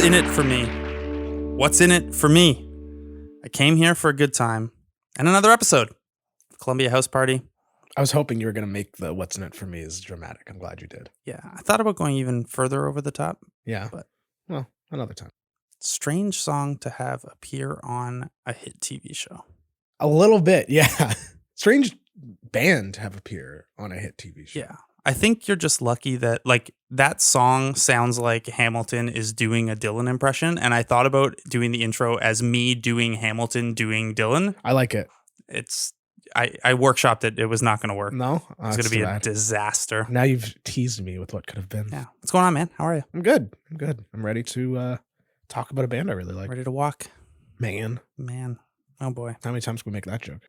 in it for me? What's in it for me? I came here for a good time and another episode of Columbia House Party. I was hoping you were going to make the what's in it for me is dramatic. I'm glad you did. Yeah, I thought about going even further over the top. Yeah. But well, another time. Strange song to have appear on a hit TV show. A little bit, yeah. Strange band to have appear on a hit TV show. Yeah. I think you're just lucky that like that song sounds like Hamilton is doing a Dylan impression. And I thought about doing the intro as me doing Hamilton doing Dylan. I like it. I workshopped it. It was not going to work. No? It's going to be a disaster. Now you've teased me with what could have been. Yeah. What's going on, man? How are you? I'm good. I'm ready to talk about a band I really like. Ready to walk? Man. Oh, boy. How many times can we make that joke?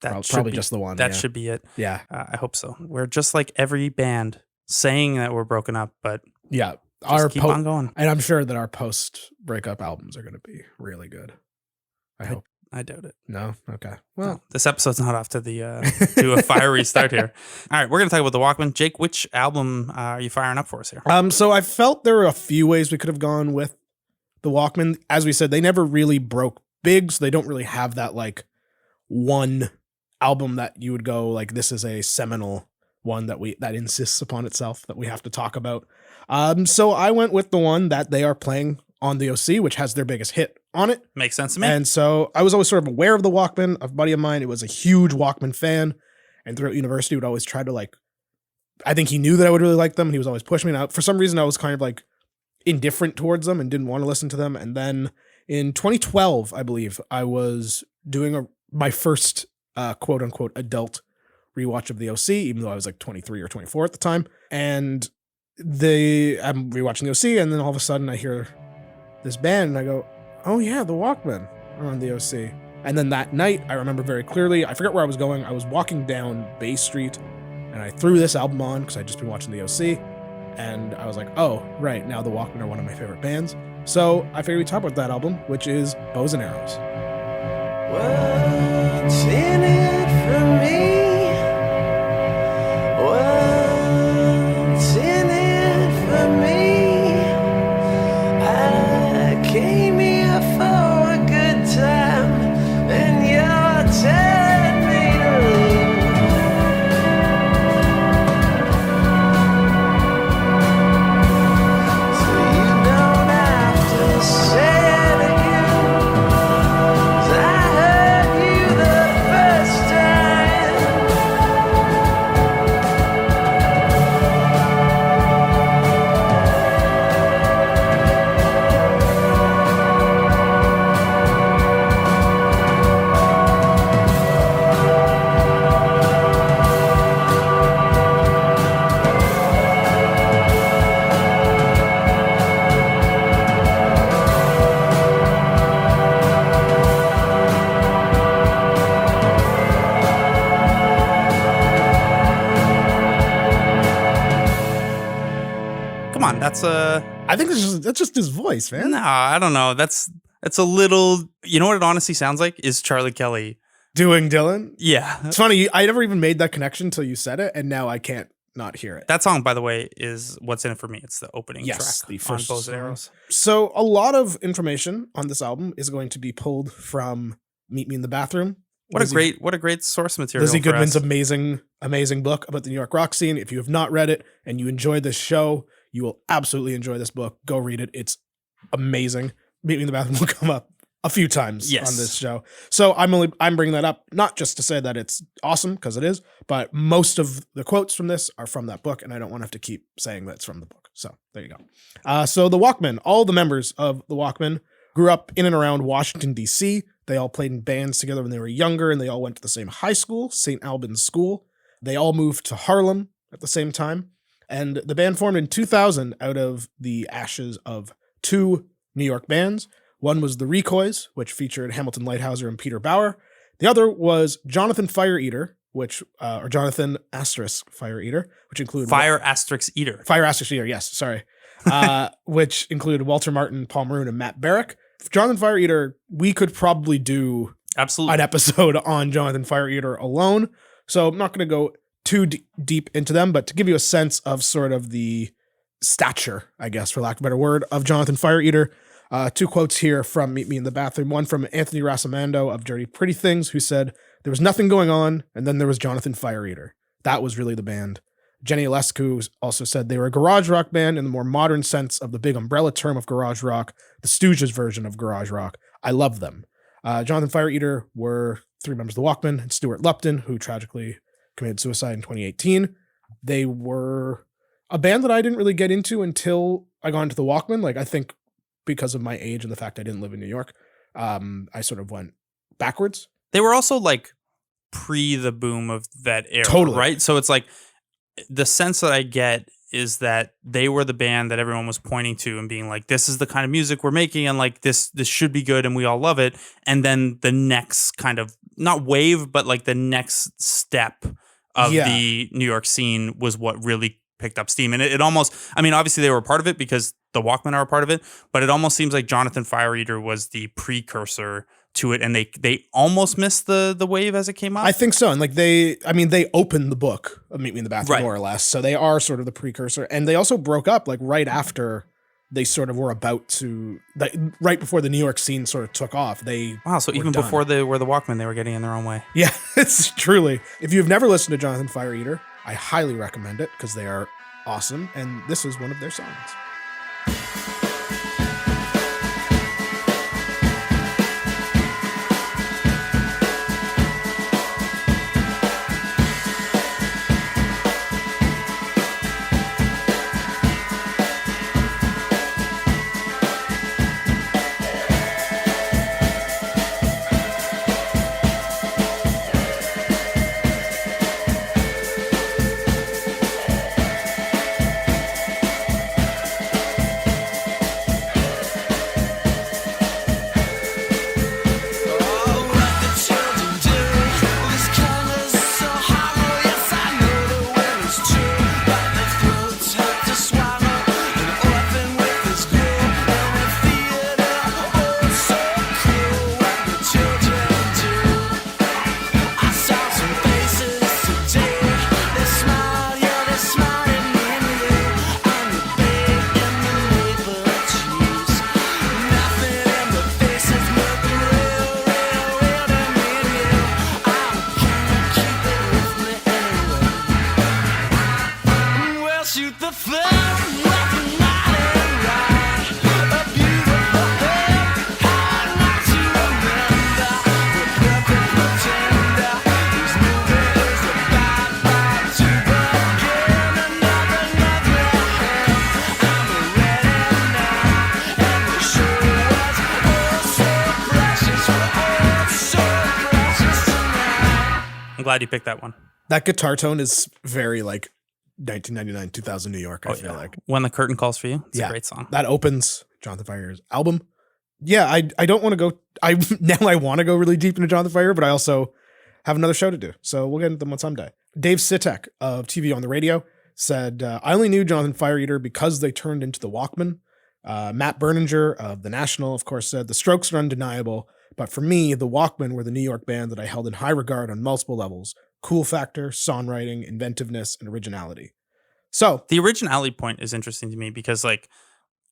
That Probably just the one. That should be it. Yeah. I hope so. We're just like every band saying that we're broken up, but yeah, keep on going. And I'm sure that our post-breakup albums are going to be really good. I hope. I doubt it. No? Okay. Well, no, this episode's not off to to a fiery start here. All right, we're going to talk about the Walkmen. Jake, which album are you firing up for us here? So I felt there were a few ways we could have gone with the Walkmen. As we said, they never really broke big, so they don't really have that like one album that you would go like, this is a seminal one that insists upon itself that we have to talk about. So I went with the one that they are playing on the OC, which has their biggest hit on it. Makes sense to me. And so I was always sort of aware of the Walkmen. A buddy of mine, it was a huge Walkman fan, and throughout university would always try to like, I think he knew that I would really like them, and he was always pushing me. And for some reason I was kind of like indifferent towards them and didn't want to listen to them. And then in 2012, I believe, I was doing my first quote unquote adult rewatch of the OC, even though I was like 23 or 24 at the time. And I'm rewatching the OC, and then all of a sudden I hear this band and I go, oh yeah, the Walkmen are on the OC. And then that night, I remember very clearly, I forget where I was going. I was walking down Bay Street and I threw this album on because I'd just been watching the OC. And I was like, oh, right, now the Walkmen are one of my favorite bands. So I figured we'd talk about that album, which is Bows and Arrows. What's in it for me? What's in it for me? I came here for a good time, and you're telling me to leave. So you don't have to say it again, 'cause I heard you the first time. Come on, that's I think that's just his voice, man. no, I don't know. That's a little, you know what it honestly sounds like is Charlie Kelly. Doing Dylan. Yeah. It's funny. I never even made that connection until you said it, and now I can't not hear it. That song, by the way, is What's in it for me. It's the opening Yes, track the on first Bows and song. Arrows. So a lot of information on this album is going to be pulled from Meet Me in the Bathroom. What a great source material. Lizzie for Goodman's us. amazing book about the New York rock scene. If you have not read it and you enjoyed this show, you will absolutely enjoy this book. Go read it. It's amazing. Meet Me in the Bathroom will come up a few times Yes. on this show. So I'm bringing that up not just to say that it's awesome, because it is, but most of the quotes from this are from that book, and I don't want to have to keep saying that it's from the book. So there you go. So the Walkmen, all the members of the Walkmen grew up in and around Washington, D.C. They all played in bands together when they were younger, and they all went to the same high school, St. Albans School. They all moved to Harlem at the same time. And the band formed in 2000 out of the ashes of two New York bands. One was the Recoys, which featured Hamilton Lighthouser and Peter Bauer. The other was Jonathan Fire Eater, or Jonathan Asterisk Fire Eater, which included Fire Asterisk Eater. Fire Asterisk Eater, yes, sorry. Which included Walter Martin, Paul Maroon, and Matt Barrick. Jonathan Fire Eater, we could probably do Absolutely an episode on Jonathan Fire Eater alone. So I'm not going to go too deep into them, but to give you a sense of sort of the stature, I guess, for lack of a better word, of Jonathan Fire Eater, Two quotes here from Meet Me in the Bathroom. One from Anthony Rasamando of Dirty Pretty Things, who said, "There was nothing going on, and then there was Jonathan Fire Eater. That was really the band." Jenny Alescu also said they were a garage rock band in the more modern sense of the big umbrella term of garage rock, the Stooges version of garage rock. I love them. Jonathan Fire Eater were three members of the Walkmen, and Stuart Lupton, who tragically committed suicide in 2018. They were a band that I didn't really get into until I got into the Walkman. Like, I think because of my age and the fact I didn't live in New York, I sort of went backwards. They were also like pre the boom of that era, Totally. right? So it's like the sense that I get is that they were the band that everyone was pointing to and being like, this is the kind of music we're making, and like this should be good and we all love it. And then the next kind of, not wave, but like the next step of the New York scene was what really picked up steam. And it almost, I mean, obviously they were a part of it because the Walkmen are a part of it, but it almost seems like Jonathan Fire Eater was the precursor to it, and they almost missed the wave as it came out. I think so. And like they opened the book of Meet Me in the Bathroom, Right. more or less. So they are sort of the precursor. And they also broke up like right after they sort of were about to, like, right before the New York scene sort of took off. Wow, so even done. before they were the Walkmen, they were getting in their own way. Yeah, it's truly. If you've never listened to Jonathan Fire Eater, I highly recommend it because they are awesome. And this is one of their songs. Glad you picked that one. That guitar tone is very like 1999, 2000 New York, I feel like. When the Curtain Calls for You. It's a great song. That opens Jonathan Fire's album. Yeah, I don't want to go, I want to go really deep into Jonathan Fire, but I also have another show to do. So we'll get into them on someday. Dave Sitek of TV on the Radio said, I only knew Jonathan Fire Eater because they turned into the Walkmen. Matt Berninger of The National, of course, said, the Strokes are undeniable, but for me, the Walkmen were the New York band that I held in high regard on multiple levels. Cool factor, songwriting, inventiveness, and originality. So the originality point is interesting to me because, like,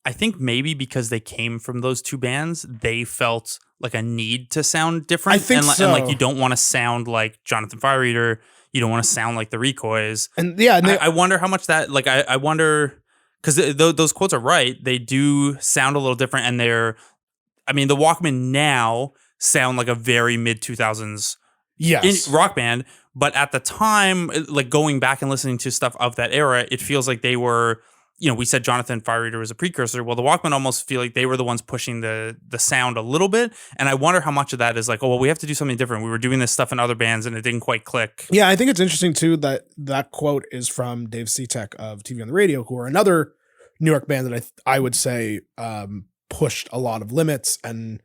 I think maybe because they came from those two bands, they felt like a need to sound different. I think and, so. And like, you don't want to sound like Jonathan Fire Eater. You don't want to sound like the Recoys. And yeah, and I wonder how much that, like, I wonder, because those quotes are right. They do sound a little different, and the Walkmen now sound like a very mid 2000s rock band. But at the time, like going back and listening to stuff of that era, it feels like they were, we said Jonathan Fire Eater was a precursor. Well, the Walkmen almost feel like they were the ones pushing the sound a little bit. And I wonder how much of that is like, oh, well, we have to do something different. We were doing this stuff in other bands and it didn't quite click. Yeah, I think it's interesting too that quote is from Dave Sitek of TV on the Radio, who are another New York band that I would say pushed a lot of limits and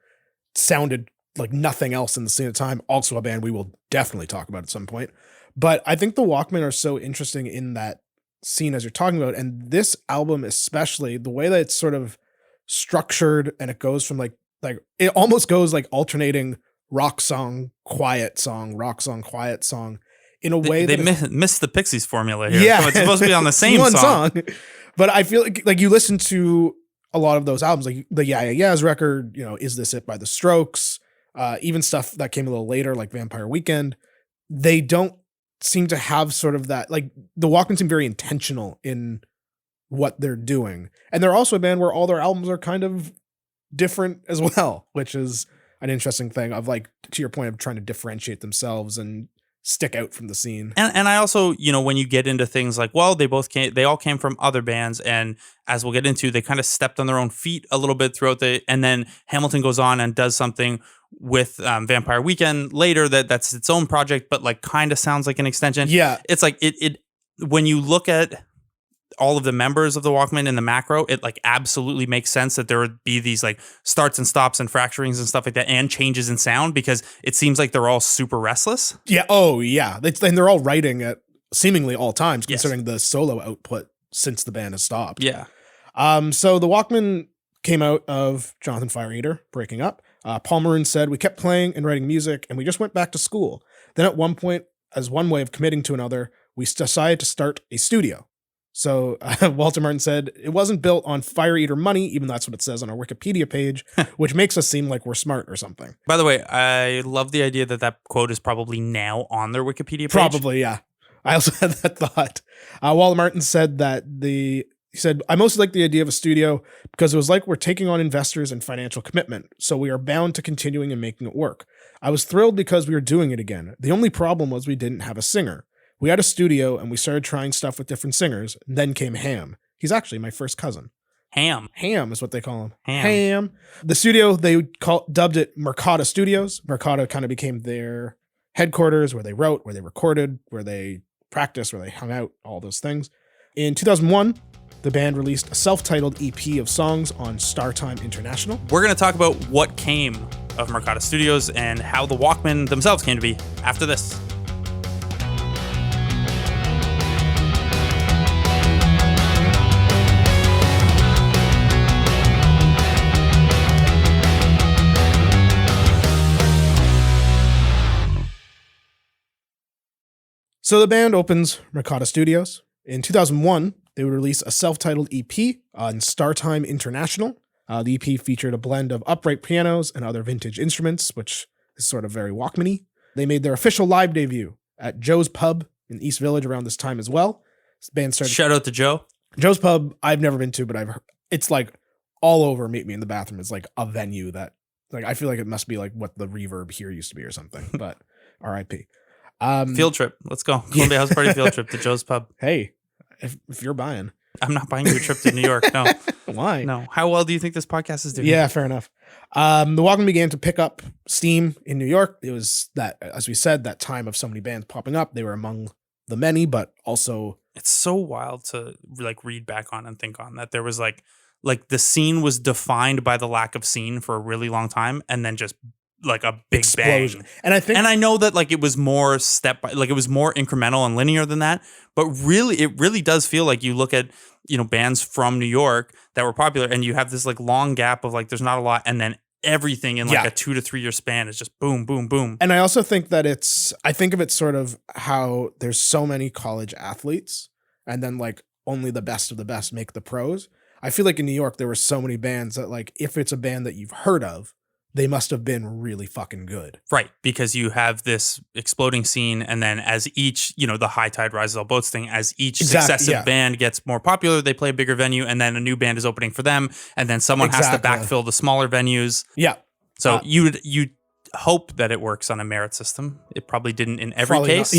sounded like nothing else in the scene at the time. Also a band we will definitely talk about at some point. But I think the Walkmen are so interesting in that scene as you're talking about. And this album, especially the way that it's sort of structured, and it goes from like it almost goes like alternating rock song, quiet song, rock song, quiet song in a way they that missed the Pixies formula here. Yeah. So it's supposed to be on the same one song. But I feel like you listen to a lot of those albums, like the Yeah Yeah Yeahs record, Is This It by The Strokes, even stuff that came a little later, like Vampire Weekend, they don't seem to have sort of that, like the Walkmen seem very intentional in what they're doing. And they're also a band where all their albums are kind of different as well, which is an interesting thing of, like, to your point of trying to differentiate themselves and stick out from the scene. And I also, when you get into things like, well, they all came from other bands, and as we'll get into, they kind of stepped on their own feet a little bit throughout and then Hamilton goes on and does something with Vampire Weekend later that's its own project, but like kind of sounds like an extension. Yeah. It's like it when you look at all of the members of the Walkmen in the macro, it like absolutely makes sense that there would be these like starts and stops and fracturings and stuff like that, and changes in sound, because it seems like they're all super restless. Yeah. Oh yeah. And they're all writing at seemingly all times, considering the solo output since the band has stopped. Yeah. So the Walkmen came out of Jonathan Fire Eater breaking up. Paul Maroon said, "We kept playing and writing music, and we just went back to school. Then at one point, as one way of committing to another, we decided to start a studio." So Walter Martin said, "It wasn't built on Fire Eater money," even though that's what it says on our Wikipedia page, which makes us seem like we're smart or something. By the way, I love the idea that quote is probably now on their Wikipedia page. Probably, yeah. I also had that thought. Walter Martin said that he said, "I mostly like the idea of a studio because it was like we're taking on investors and financial commitment, so we are bound to continuing and making it work. I was thrilled because we were doing it again. The only problem was we didn't have a singer. We had a studio and we started trying stuff with different singers. And then came Ham. He's actually my first cousin." Ham is what they call him. Ham. The studio, they dubbed it Mercata Studios. Mercata kind of became their headquarters, where they wrote, where they recorded, where they practiced, where they hung out, all those things. In 2001, the band released a self-titled EP of songs on Startime International. We're going to talk about what came of Mercata Studios and how the Walkmen themselves came to be after this. So the band opens Mercata Studios. In 2001, they would release a self-titled EP on Startime International. The EP featured a blend of upright pianos and other vintage instruments, which is sort of very Walkman-y. They made their official live debut at Joe's Pub in East Village around this time as well. This band started. Shout out to Joe. Joe's Pub, I've never been to, but I've heard it's like all over Meet Me in the Bathroom. It's like a venue that, like, I feel like it must be like what the Reverb here used to be or something, but RIP. Field trip. Let's go. Columbia House Party field trip to Joe's Pub. Hey, if you're buying. I'm not buying you a trip to New York. No. Why? No. How well do you think this podcast is doing? Yeah, fair enough. The Walkmen began to pick up steam in New York. It was that, as we said, that time of so many bands popping up. They were among the many, but also... It's so wild to like read back on and think on that there was like the scene was defined by the lack of scene for a really long time, and then just like a big explosion. Bang. And I know that like it was more it was more incremental and linear than that, but really it really does feel like you look at, bands from New York that were popular, and you have this like long gap of like there's not a lot, and then everything in like a 2 to 3 year span is just boom, boom, boom. And I also think that I think of it sort of how there's so many college athletes, and then like only the best of the best make the pros. I feel like in New York there were so many bands that, like, if it's a band that you've heard of, they must have been really fucking good. Right. Because you have this exploding scene, and then as each, the high tide rises all boats thing, as each successive band gets more popular, they play a bigger venue, and then a new band is opening for them, and then someone has to backfill the smaller venues. Yeah. So you hope that it works on a merit system. It probably didn't in every case,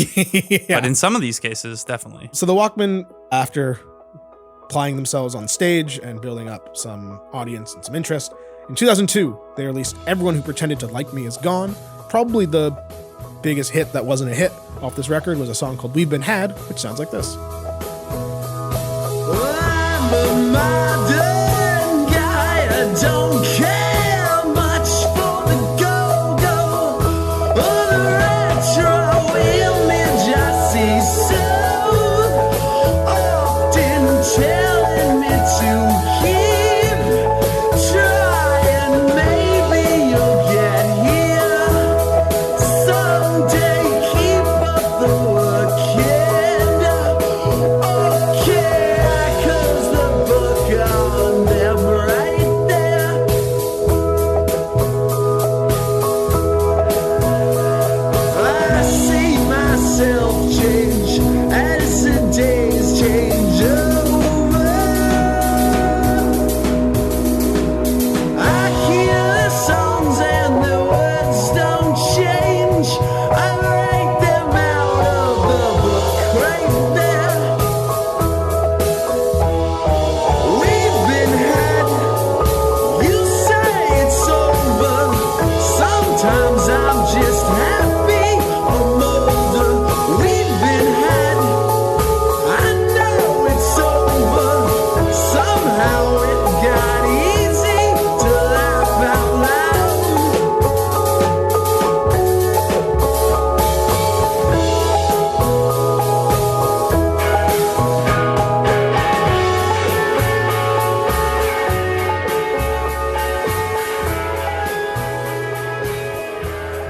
but in some of these cases, definitely. So the Walkmen, after applying themselves on stage and building up some audience and some interest, in 2002, they released Everyone Who Pretended to Like Me Is Gone. Probably the biggest hit that wasn't a hit off this record was a song called We've Been Had, which sounds like this. I'm a modern guy, I don't care much for the go-go or the retro image I see so often telling me to keep trying. Maybe you'll get here someday. Keep up the working. Okay, 'cause the book on never myself change as the days change over. I hear the songs and the words don't change. I write them out of the book right there. We've been had. You say it's over. Sometimes I'm just happy I'm older. We've been had. I know it's over. Somehow it got easy to laugh out loud.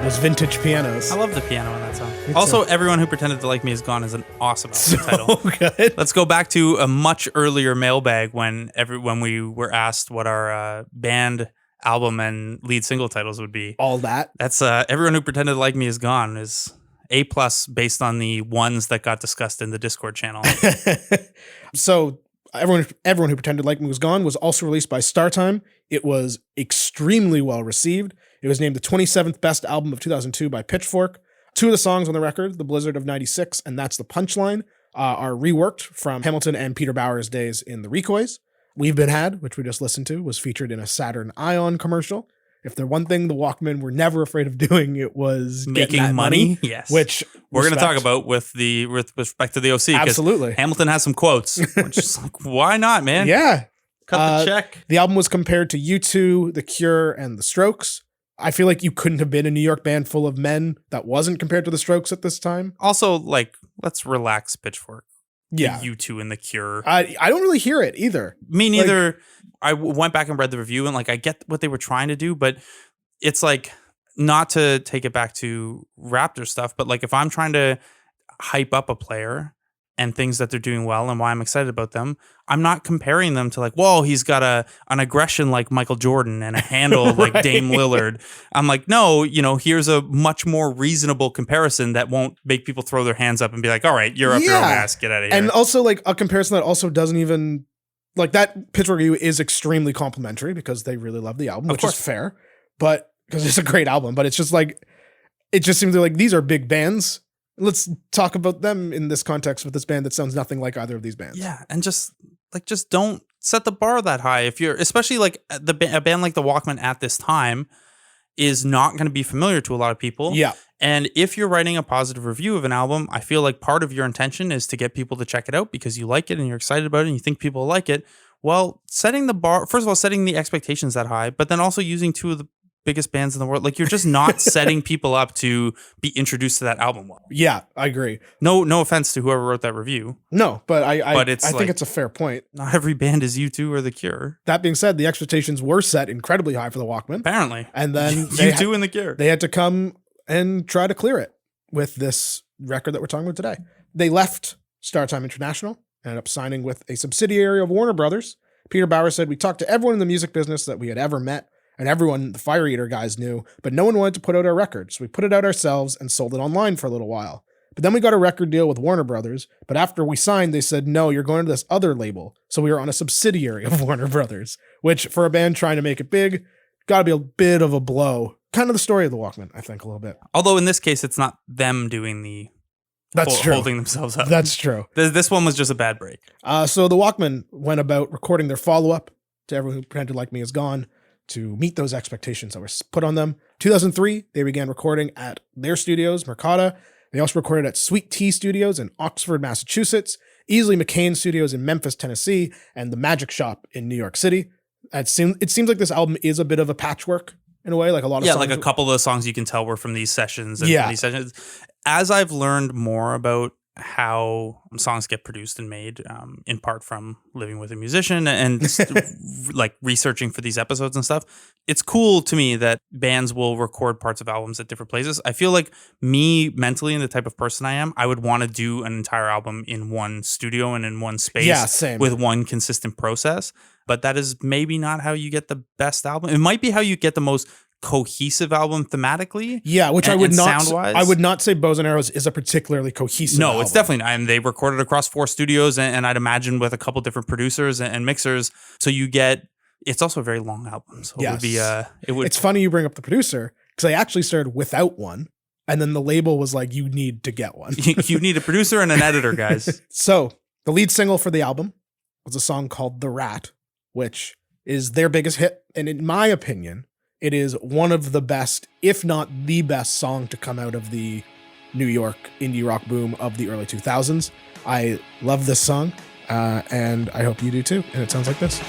Those vintage pianos. I love the piano in that song. Also, Everyone Who Pretended to Like Me Is Gone is an awesome album title. Good. Let's go back to a much earlier mailbag when we were asked what our band album and lead single titles would be. All that. That's Everyone Who Pretended to Like Me Is Gone is A+ based on the ones that got discussed in the Discord channel. So everyone who pretended like me was gone was also released by Startime. It was extremely well received. It was named the 27th best album of 2002 by Pitchfork. Two of the songs on the record, The Blizzard of 96 and That's the Punchline, are reworked from Hamilton and Peter Bauer's days in the Recoys. We've Been Had, which we just listened to, was featured in a Saturn Ion commercial. If there's one thing the Walkmen were never afraid of doing, it was getting that Making money. Yes. which we're going to talk respect. about with respect to the OC. 'cause Absolutely. Hamilton has some quotes. We're just like, why not, man? Yeah. Cut the check. The album was compared to U2, The Cure, and The Strokes. I feel like you couldn't have been a New York band full of men that wasn't compared to The Strokes at this time. Also, like, let's relax, Pitchfork. Yeah. U2 and The Cure. I don't really hear it either. Me neither. I went back and read the review and like I get what they were trying to do, but it's like not to take it back to Raptor stuff, but like if I'm trying to hype up a player and things that they're doing well and why I'm excited about them, I'm not comparing them to like, whoa, he's got an aggression like Michael Jordan and a handle like Right. Dame Lillard. I'm like, no, here's a much more reasonable comparison that won't make people throw their hands up and be like, all right, you're up your own ass, get out of here. And also like a comparison that also doesn't even like that Pittsburgh review is extremely complimentary because they really love the album, which is fair, but because it's a great album, but it's just like, it just seems like these are big bands. Let's talk about them in this context with this band that sounds nothing like either of these bands. Yeah, and just don't set the bar that high. If you're, especially like a band like the Walkmen at this time is not going to be familiar to a lot of people. Yeah. And if you're writing a positive review of an album, I feel like part of your intention is to get people to check it out because you like it and you're excited about it and you think people will like it. Well, setting the bar, first of all, setting the expectations that high, but then also using two of the biggest bands in the world, like you're just not setting people up to be introduced to that album well. Yeah, I agree. No offense to whoever wrote that review. No, but I it's think like- it's a fair point. Not every band is U2 or The Cure. That being said, the expectations were set incredibly high for the Walkmen. Apparently. And then U2 and The Cure. they had to come and try to clear it with this record that we're talking about today. They left Startime International, ended up signing with a subsidiary of Warner Brothers. Peter Bauer said, "We talked to everyone in the music business that we had ever met, and everyone the Fire Eater guys knew, but no one wanted to put out our record. So we put it out ourselves and sold it online for a little while. But then we got a record deal with Warner Brothers, but after we signed, they said, no, you're going to this other label. So we were on a subsidiary of Warner Brothers, which for a band trying to make it big, got to be a bit of a blow. Kind of the story of the Walkmen, I think, a little bit. Although in this case, it's not them doing the That's true. holding themselves up. That's true. This one was just a bad break. So the Walkmen went about recording their follow-up to Everyone Who Pretended Like Me Is Gone to meet those expectations that were put on them. 2003, they began recording at their studios, Mercata. They also recorded at Sweet Tea Studios in Oxford, Massachusetts, Easley McCain Studios in Memphis, Tennessee, and the Magic Shop in New York City. It seems like this album is a bit of a patchwork in a way, like a lot of songs. Like a couple of the songs you can tell were from these sessions. And Yeah. these sessions. As I've learned more about how songs get produced and made, in part from living with a musician and like researching for these episodes and stuff, it's cool to me that bands will record parts of albums at different places. I feel like me mentally and the type of person I am, I would want to do an entire album in one studio and in one space. Yeah, same. With one consistent process. But that is maybe not how you get the best album. It might be how you get the most cohesive album thematically. Yeah, which I would and not. sound-wise. I would not say Bows and Arrows is a particularly cohesive. No, album. it's definitely not. And they recorded across 4 studios, and I'd imagine with a couple different producers and mixers. So you get. It's also a very long album, so it would be. It would. It's funny you bring up the producer because I actually started without one, and then the label was like, "You need to get one. You need a producer and an editor, guys." So the lead single for the album was a song called "The Rat," which is their biggest hit, and in my opinion, it is one of the best, if not the best, song to come out of the New York indie rock boom of the early 2000s. I love this song, and I hope you do too. And it sounds like this.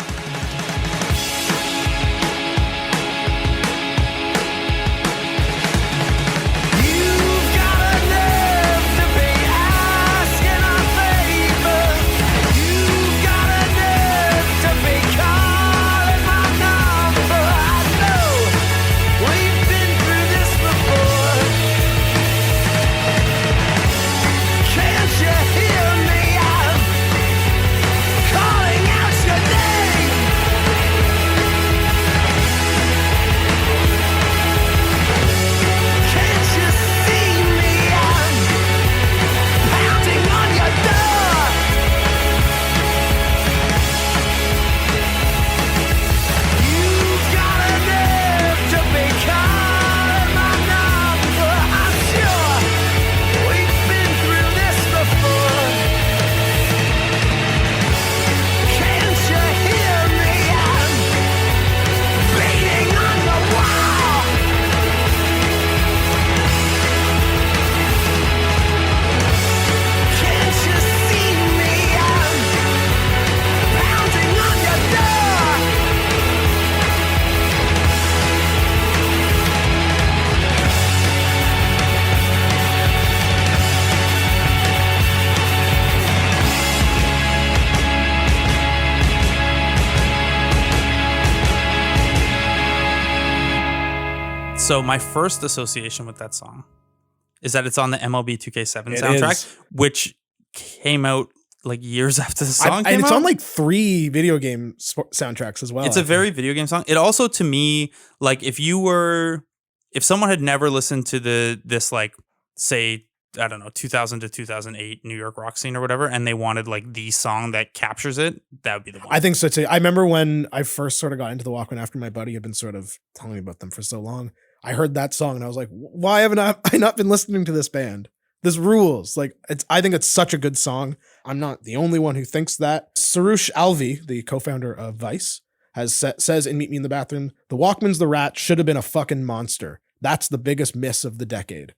So my first association with that song is that it's on the MLB 2K7 It soundtrack, is. which came out like years after the song And came it's out. on like 3 video game soundtracks as well. It's a very video game song. It also, to me, like if someone had never listened to this like, say, I don't know, 2000 to 2008 New York rock scene or whatever, and they wanted like the song that captures it, that would be the one. I think so too. I remember when I first sort of got into the Walkman after my buddy had been sort of telling me about them for so long. I heard that song and I was like, why haven't I not been listening to this band? This rules. Like, I think it's such a good song. I'm not the only one who thinks that. Sarush Alvi, the co-founder of Vice, says in Meet Me in the Bathroom, the Walkman's The Rat should have been a fucking monster. That's the biggest miss of the decade.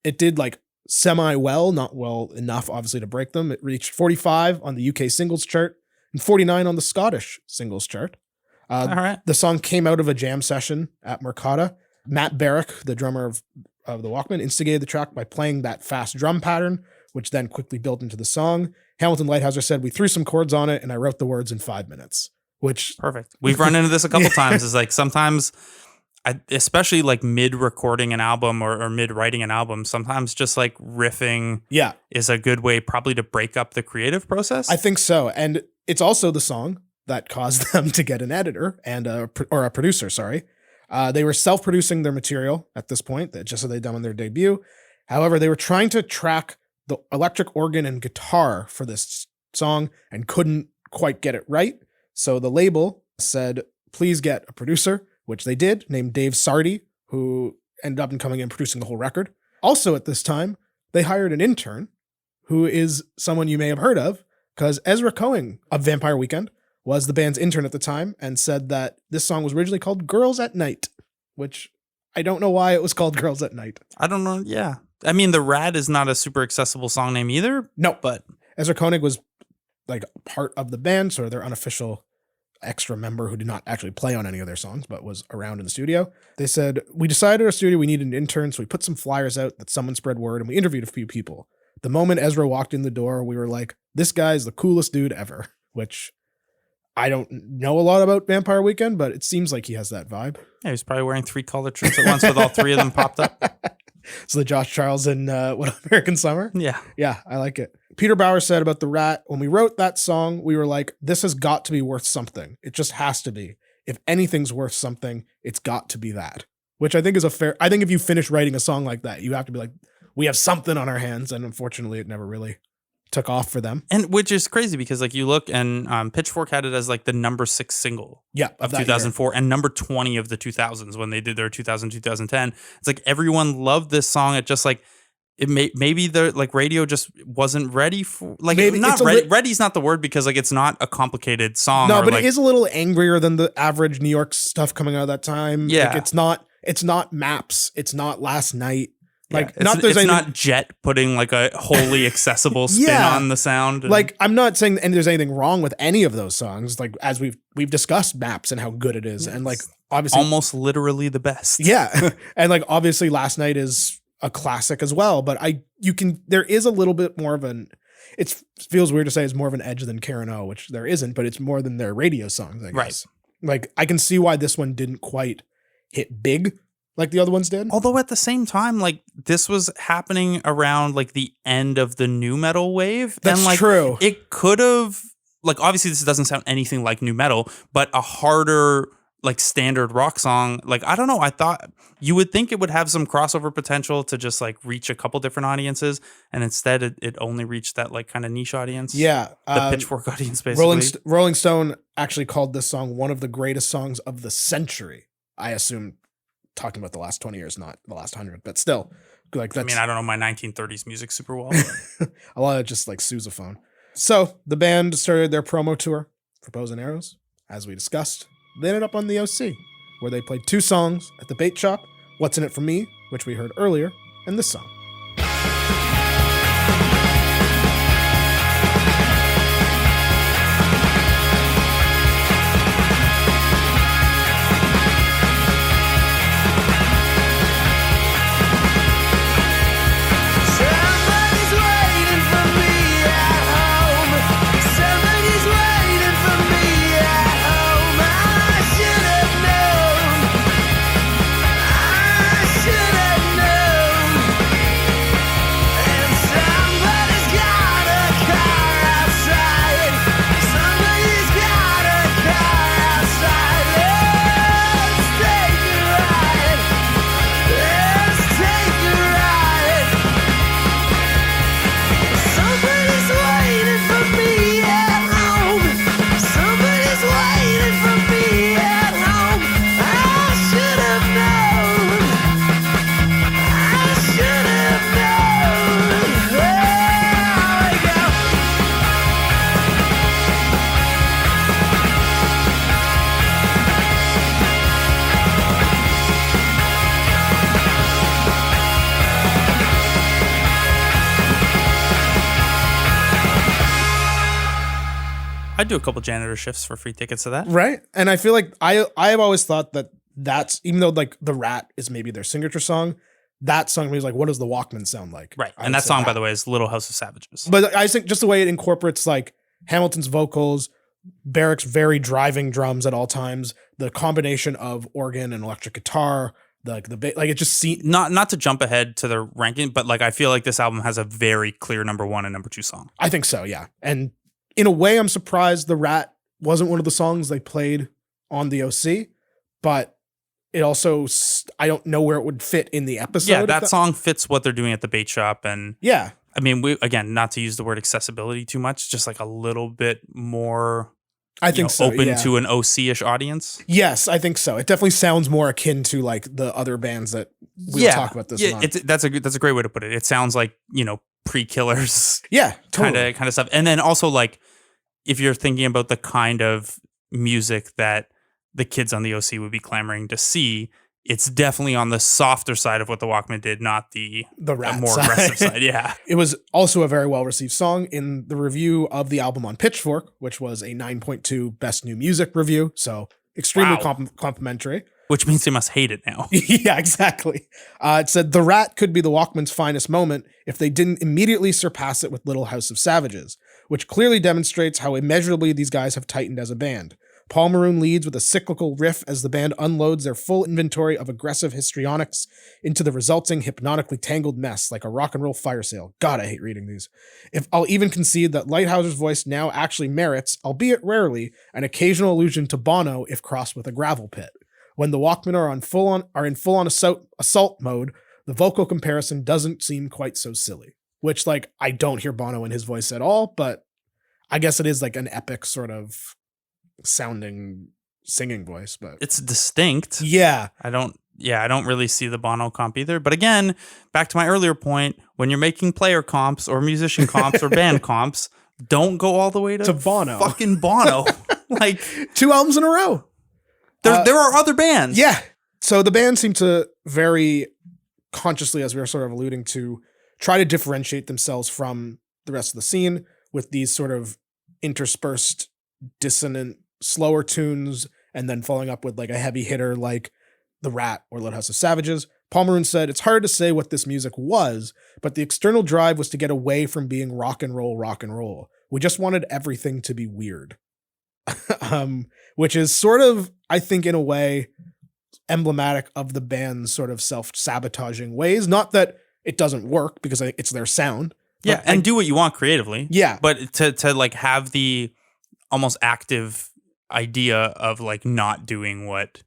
It did like semi-well, not well enough, obviously, to break them. It reached 45 on the UK singles chart and 49 on the Scottish singles chart. All right. The song came out of a jam session at Mercata. Matt Barrick, the drummer of the Walkmen, instigated the track by playing that fast drum pattern, which then quickly built into the song. Hamilton Lighthouser said, we threw some chords on it and I wrote the words in 5 minutes, which... Perfect. We've run into this a couple times. Is like sometimes, especially like mid-recording an album or mid-writing an album, sometimes just like riffing is a good way probably to break up the creative process. I think so. And it's also the song that caused them to get an editor and a producer, sorry. They were self-producing their material at this point, just so they'd done on their debut. However, they were trying to track the electric organ and guitar for this song and couldn't quite get it right. So the label said, please get a producer, which they did, named Dave Sardi, who ended up coming in and producing the whole record. Also at this time, they hired an intern who is someone you may have heard of, because Ezra Cohen of Vampire Weekend was the band's intern at the time and said that this song was originally called Girls at Night, which I don't know why it was called Girls at Night. I don't know. Yeah. I mean, The Rat is not a super accessible song name either. No, but Ezra Koenig was like part of the band, sort of their unofficial extra member who did not actually play on any of their songs, but was around in the studio. They said, we decided our studio, we needed an intern. So we put some flyers out that someone spread word and we interviewed a few people. The moment Ezra walked in the door, we were like, this guy's the coolest dude ever, which I don't know a lot about Vampire Weekend, but it seems like he has that vibe. Yeah, he's probably wearing 3 colored shirts at once with all 3 of them popped up. So the Josh Charles in American Summer? Yeah. Yeah, I like it. Peter Bauer said about The Rat, when we wrote that song, we were like, this has got to be worth something. It just has to be. If anything's worth something, it's got to be that. which I think is I think if you finish writing a song like that, you have to be like, we have something on our hands. And unfortunately, it never really took off for them. And which is crazy because like you look and Pitchfork had it as like the number 6 single of 2004 and number 20 of the 2000s when they did their 2010. It's like everyone loved this song. It just like maybe the like radio just wasn't ready for like maybe not ready. Ready's not the word because like it's not a complicated song. No, but like, it is a little angrier than the average New York stuff coming out of that time. Yeah, like, it's not Maps. It's not Last Night. Like yeah, it's not Jet putting like a wholly accessible spin on the sound. Like I'm not saying there's anything wrong with any of those songs. Like as we've discussed Maps and how good it is, and like obviously almost literally the best. Yeah, and like obviously Last Night is a classic as well. But there is a little bit more of an. It feels weird to say it's more of an edge than Karen O, which there isn't, but it's more than their radio songs. I guess. Right. Like I can see why this one didn't quite hit big like the other ones did. Although at the same time, like this was happening around like the end of the nu metal wave. That's and, like, true. It could have like obviously this doesn't sound anything like nu metal, but a harder like standard rock song. Like I don't know. I thought you would think it would have some crossover potential to just like reach a couple different audiences, and instead it only reached that like kind of niche audience. Yeah, the Pitchfork audience basically. Rolling Stone actually called this song one of the greatest songs of the century. I assume. Talking about the last 20 years, not the last 100, but still, like that's. I mean, I don't know my 1930s music super well. A lot of just like sousaphone. So the band started their promo tour for Bows and Arrows, as we discussed. They ended up on the OC, where they played 2 songs at the Bait Shop, "What's in It for Me," which we heard earlier, and this song. I'd do a couple janitor shifts for free tickets to that. Right. And I feel like I have always thought that that's, even though like The Rat is maybe their signature song, that song was like, what does the Walkmen sound like? Right. And that song, by the way, is Little House of Savages. But I think just the way it incorporates like Hamilton's vocals, Barrick's very driving drums at all times, the combination of organ and electric guitar, like it just seems not to jump ahead to the ranking, but like I feel like this album has a very clear number 1 and number 2 song. I think so, yeah. And in a way, I'm surprised The Rat wasn't one of the songs they played on the OC, but it also, I don't know where it would fit in the episode. Yeah, that song fits what they're doing at the Bait Shop. And yeah, I mean, again, not to use the word accessibility too much, just like a little bit more, I think so, open to an OC-ish audience. Yes, I think so. It definitely sounds more akin to like the other bands that we'll talk about this month. That's a great way to put it. It sounds like, pre-Killers. Yeah, totally. Kind of stuff. And then also like, if you're thinking about the kind of music that the kids on the OC would be clamoring to see, it's definitely on the softer side of what the Walkmen did, not the Rat more side. aggressive side. Yeah. It was also a very well-received song in the review of the album on Pitchfork, which was a 9.2 Best New Music review. So extremely complimentary. Which means they must hate it now. Yeah, exactly. It said, "The Rat could be the Walkmen's finest moment if they didn't immediately surpass it with Little House of Savages, which clearly demonstrates how immeasurably these guys have tightened as a band. Paul Maroon leads with a cyclical riff as the band unloads their full inventory of aggressive histrionics into the resulting hypnotically tangled mess like a rock and roll fire sale." God, I hate reading these. If I'll even concede that Lighthouse's voice now actually merits, albeit rarely, an occasional allusion to Bono if crossed with a gravel pit. When the Walkmen are in full on assault mode, the vocal comparison doesn't seem quite so silly. Which, like, I don't hear Bono in his voice at all, but I guess it is like an epic sort of sounding singing voice. But It's distinct. yeah, I don't really see the Bono comp either. But again, back to my earlier point, when you're making player comps or musician comps or band comps, don't go all the way to Bono. Fucking Bono. Like, 2 albums in a row. there are other bands. Yeah. So the band seemed to very consciously, as we were sort of alluding to, try to differentiate themselves from the rest of the scene with these sort of interspersed, dissonant, slower tunes, and then following up with like a heavy hitter like The Rat or Little House of Savages. Paul Maroon said, "It's hard to say what this music was, but the external drive was to get away from being rock and roll, rock and roll. We just wanted everything to be weird." Which is sort of, I think, in a way, emblematic of the band's sort of self-sabotaging ways. Not that it doesn't work, because it's their sound. Yeah, and do what you want creatively. Yeah. But to like have the almost active idea of like not doing what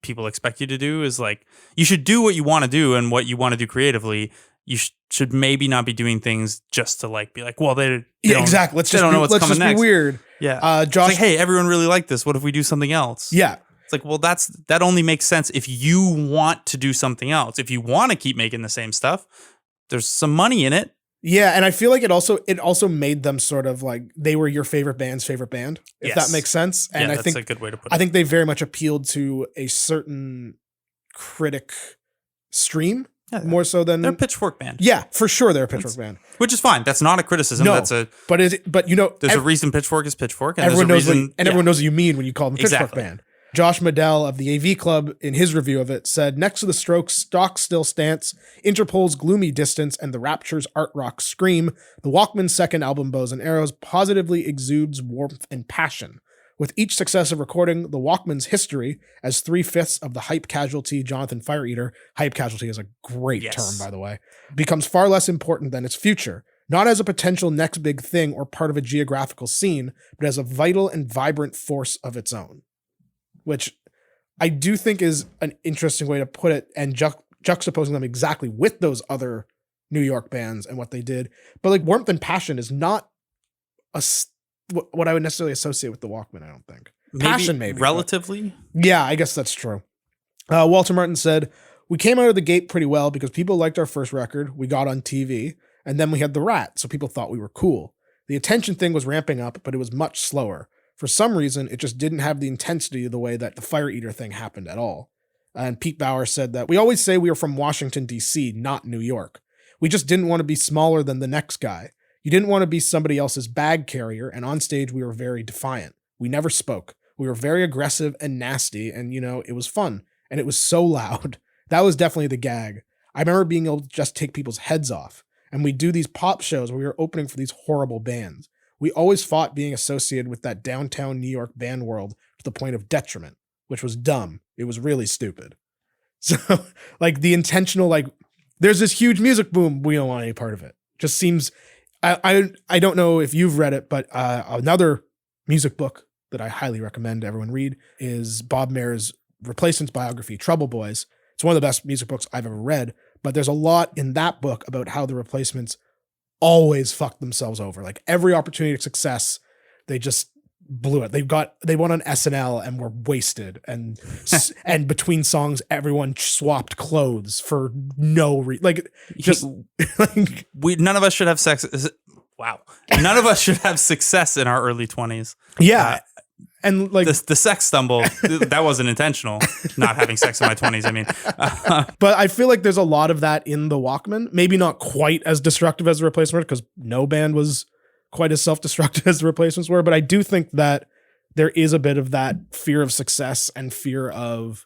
people expect you to do is like, you should do what you want to do and what you want to do creatively. You should maybe not be doing things just to like be like, well, they don't, exactly. Let's they don't know what's coming next. Be weird. Yeah. Josh, it's like, hey, everyone really liked this. What if we do something else? Yeah. It's like, well, that only makes sense if you want to do something else. If you want to keep making the same stuff, there's some money in it. Yeah, and I feel like it also made them sort of like they were your favorite band's favorite band, if Yes. that makes sense. And I that's think a good way to put it. I think they very much appealed to a certain critic stream more so than they're a Pitchfork band. Yeah, for sure they're a Pitchfork band. Which is fine. That's not a criticism. No, But you know, there's a reason Pitchfork is Pitchfork, and everyone there's a knows reason everyone knows what you mean when you call them a Pitchfork Exactly. band. Josh Medell of the AV Club, in his review of it, said, "Next to the Strokes' stock still stance, Interpol's gloomy distance, and the Rapture's art rock scream, the Walkmen's second album, Bows and Arrows, positively exudes warmth and passion. With each successive recording, the Walkmen's history, as 3/5 of the hype casualty Jonathan Fireeater — hype casualty is a great Yes. term, by the way — becomes far less important than its future. Not as a potential next big thing or part of a geographical scene, but as a vital and vibrant force of its own." Which I do think is an interesting way to put it, and juxtaposing them exactly with those other New York bands and what they did. But like warmth and passion is not what I would necessarily associate with the Walkmen, I don't think. Passion maybe. Relatively. Yeah, I guess that's true. Walter Martin said, "We came out of the gate pretty well because people liked our first record. We got on TV, and then we had The Rat, so people thought we were cool. The attention thing was ramping up, but it was much slower. For some reason, it just didn't have the intensity the way that the Fire Eater thing happened at all." And Pete Bauer said that, "We always say we are from Washington, D.C., not New York. We just didn't want to be smaller than the next guy. You didn't want to be somebody else's bag carrier, and on stage we were very defiant. We never spoke. We were very aggressive and nasty, and, you know, it was fun. And it was so loud. That was definitely the gag. I remember being able to just take people's heads off. And we'd do these pop shows where we were opening for these horrible bands. We always fought being associated with that downtown New York band world to the point of detriment, which was dumb. It was really stupid." So, like, the intentional, like, there's this huge music boom, we don't want any part of it. Just seems, I don't know if you've read it, but another music book that I highly recommend everyone read is Bob Mayer's Replacements biography, Trouble Boys. It's one of the best music books I've ever read, but there's a lot in that book about how the Replacements always fucked themselves over. Like every opportunity of success, they just blew it. They went on SNL and were wasted, and and between songs, everyone swapped clothes for no reason. Like just like, none of us should have sex. Wow, none of us should have success in our early 20s. Yeah. And like the sex stumble, that wasn't intentional. Not having sex in my 20s. I mean, but I feel like there's a lot of that in the Walkmen. Maybe not quite as destructive as the Replacements, because no band was quite as self-destructive as the Replacements were. But I do think that there is a bit of that fear of success and fear of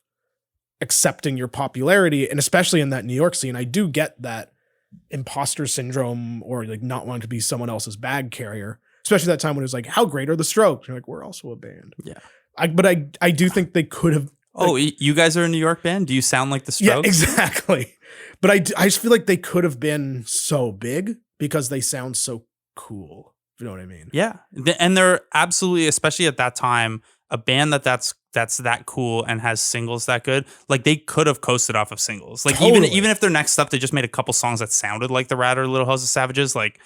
accepting your popularity, and especially in that New York scene, I do get that imposter syndrome, or like not wanting to be someone else's bag carrier. Especially that time when it was like, how great are the Strokes? You're like, we're also a band. Yeah. But I do think they could have. Oh, you guys are a New York band? Do you sound like the Strokes? Yeah, exactly. But I just feel like they could have been so big because they sound so cool. If you know what I mean? Yeah. And they're absolutely, especially at that time, a band that's that cool and has singles that good, like they could have coasted off of singles. Like Totally. even if their next stuff they just made a couple songs that sounded like the Rat or Little House of Savages, like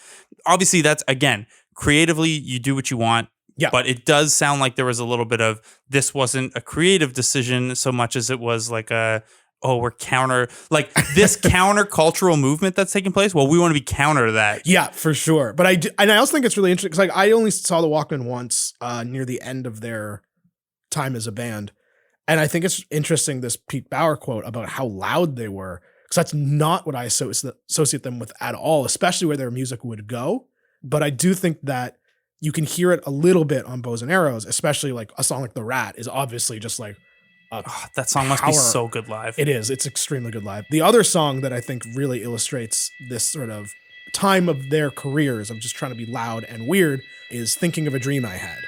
obviously that's again creatively you do what you want. Yeah. But it does sound like there was a little bit of this wasn't a creative decision so much as it was like we're counter like this countercultural movement that's taking place. Well, we want to be counter to that. Yeah, for sure. But I also think it's really interesting because like I only saw the Walkmen once near the end of their time as a band. And I think it's interesting, this Pete Bauer quote about how loud they were, because that's not what I associate them with at all, especially where their music would go. But I do think that you can hear it a little bit on Bows and Arrows, especially like a song like The Rat is obviously just like that song must be so good live. It is. It's extremely good live. The other song that I think really illustrates this sort of time of their careers of just trying to be loud and weird is Thinking of a Dream I Had.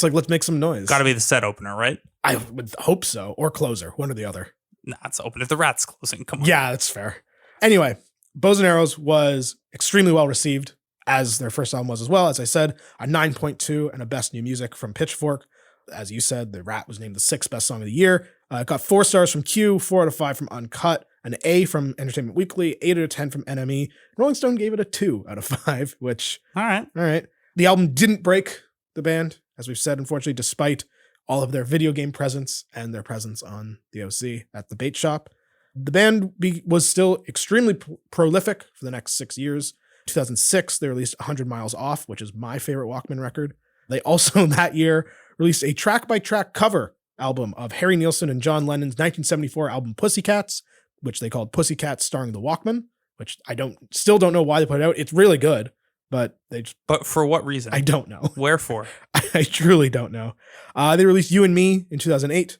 Like, let's make some noise. Got to be the set opener, right? I would hope so, or closer, one or the other. Nah, it's open if the Rat's closing. Come on. Yeah, that's fair. Anyway, Bows and Arrows was extremely well received, as their first album was as well. As I said, a 9.2 and a Best New Music from Pitchfork. As you said, The Rat was named the 6th best song of the year. It got 4 stars from Q, 4 out of 5 from Uncut, an A from Entertainment Weekly, 8 out of 10 from NME. Rolling Stone gave it a 2 out of 5, which... All right. The album didn't break the band, as we've said, unfortunately, despite all of their video game presence and their presence on the OC at the Bait Shop. The band was still extremely prolific for the next 6 years. 2006, they released 100 Miles Off, which is my favorite Walkmen record. They also that year released a track-by-track cover album of Harry Nilsson and John Lennon's 1974 album Pussycats, which they called Pussycats Starring the Walkmen, which I still don't know why they put it out. It's really good. But But for what reason? I don't know. Wherefore? I truly don't know. They released You and Me in 2008.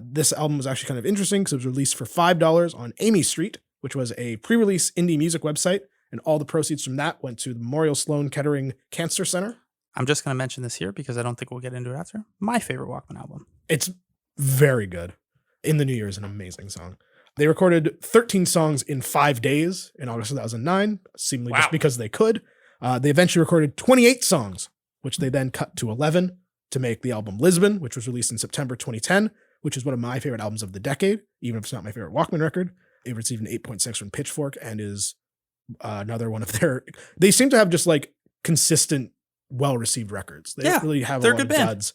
This album was actually kind of interesting because it was released for $5 on Amy Street, which was a pre-release indie music website, and all the proceeds from that went to the Memorial Sloan Kettering Cancer Center. I'm just going to mention this here because I don't think we'll get into it after. My favorite Walkman album. It's very good. In the New Year is an amazing song. They recorded 13 songs in 5 days in August 2009, seemingly just because they could. They eventually recorded 28 songs, which they then cut to 11 to make the album Lisbon, which was released in September 2010, which is one of my favorite albums of the decade, even if it's not my favorite Walkman record. It received an 8.6 from Pitchfork and is another one of their... They seem to have just like consistent, well-received records. They really have a lot of duds.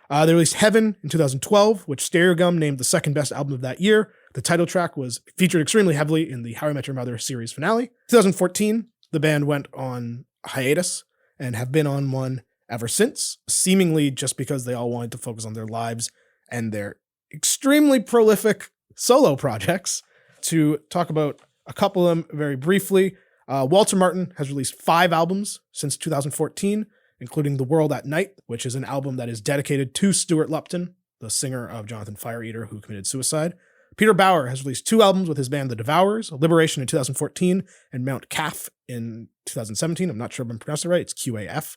They released Heaven in 2012, which Stereo Gum named the second best album of that year. The title track was featured extremely heavily in the How I Met Your Mother series finale. 2014, the band went on hiatus and have been on one ever since, seemingly just because they all wanted to focus on their lives and their extremely prolific solo projects. To talk about a couple of them very briefly, Walter Martin has released 5 albums since 2014, including The World at Night, which is an album that is dedicated to Stuart Lupton, the singer of Jonathan Fire Eater, who committed suicide. Peter Bauer has released 2 albums with his band The Devourers, Liberation in 2014 and Mount Calf in 2017. I'm not sure if I'm pronouncing it right. It's QAF.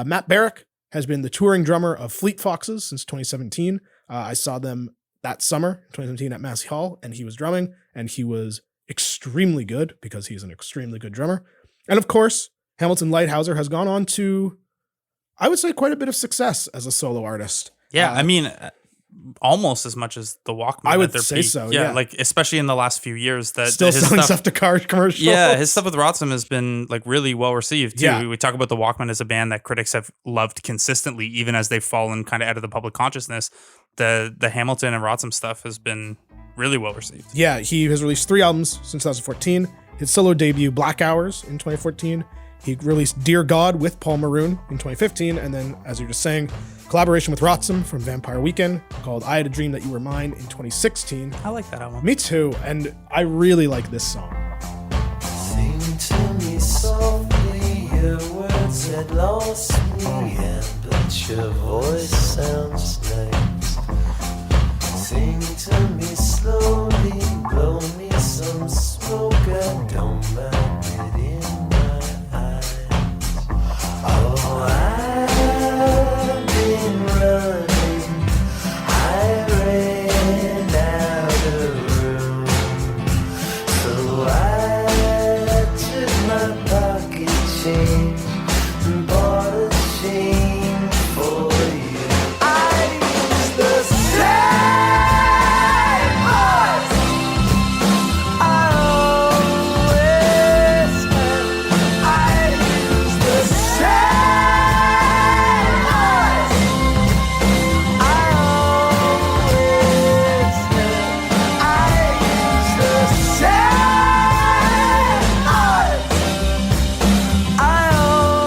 Matt Barrick has been the touring drummer of Fleet Foxes since 2017. I saw them that summer, 2017, at Massey Hall, and he was drumming, and he was extremely good because he's an extremely good drummer. And of course, Hamilton Lighthouser has gone on to, I would say, quite a bit of success as a solo artist. Yeah, I mean, almost as much as the Walkmen. I would at their say peak. so, Yeah, yeah. like especially in the last few years, that Still his selling stuff to car commercials. Yeah, his stuff with Rotsam has been like really well received too. Yeah. We talk about the Walkmen as a band that critics have loved consistently, even as they've fallen kind of out of the public consciousness. The Hamilton and Rotsam stuff has been really well received. Yeah, he has released 3 albums since 2014. His solo debut, Black Hours, in 2014. He released Dear God with Paul Maroon in 2015. And then, as you were just saying, collaboration with Rotsam from Vampire Weekend called I Had a Dream That You Were Mine in 2016. I like that album. Me too. And I really like this song. Sing to me softly, your words had lost me, but your voice sounds nice. Sing to me slowly, blow me some smoke, I don't mind it in my eyes. Oh, I've been running, I ran out of room, so I took my pocket change and bought a chain for you. I used the same voice I always had. I used the same voice I always had. I used the same voice I always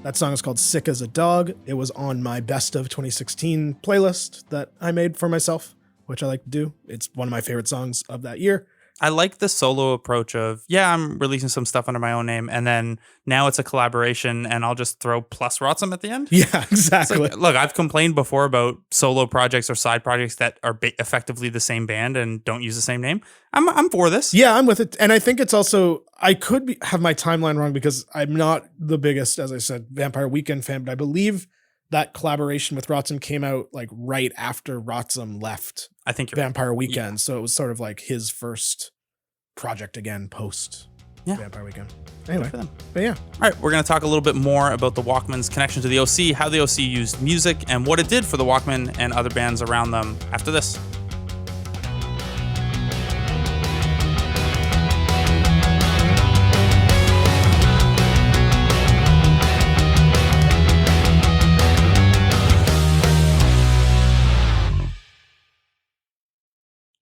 That song is called Sick as a Dog. It was on my best of 2016 playlist that I made for myself, which I like to do. It's one of my favorite songs of that year. I like the solo approach of, yeah, I'm releasing some stuff under my own name, and then now it's a collaboration, and I'll just throw plus Rotsam at the end. Yeah, It's exactly. like, look, I've complained before about solo projects or side projects that are effectively the same band and don't use the same name. I'm for this. Yeah, I'm with it. And I think it's also, I could have my timeline wrong because I'm not the biggest, as I said, Vampire Weekend fan, but I believe that collaboration with Rotsam came out like right after Rotsam left I think you're Vampire Weekend. So it was sort of like his first project again post Vampire Weekend. Anyway, for them. but yeah. All right, we're going to talk a little bit more about the Walkmen's connection to the OC, how the OC used music, and what it did for the Walkmen and other bands around them after this.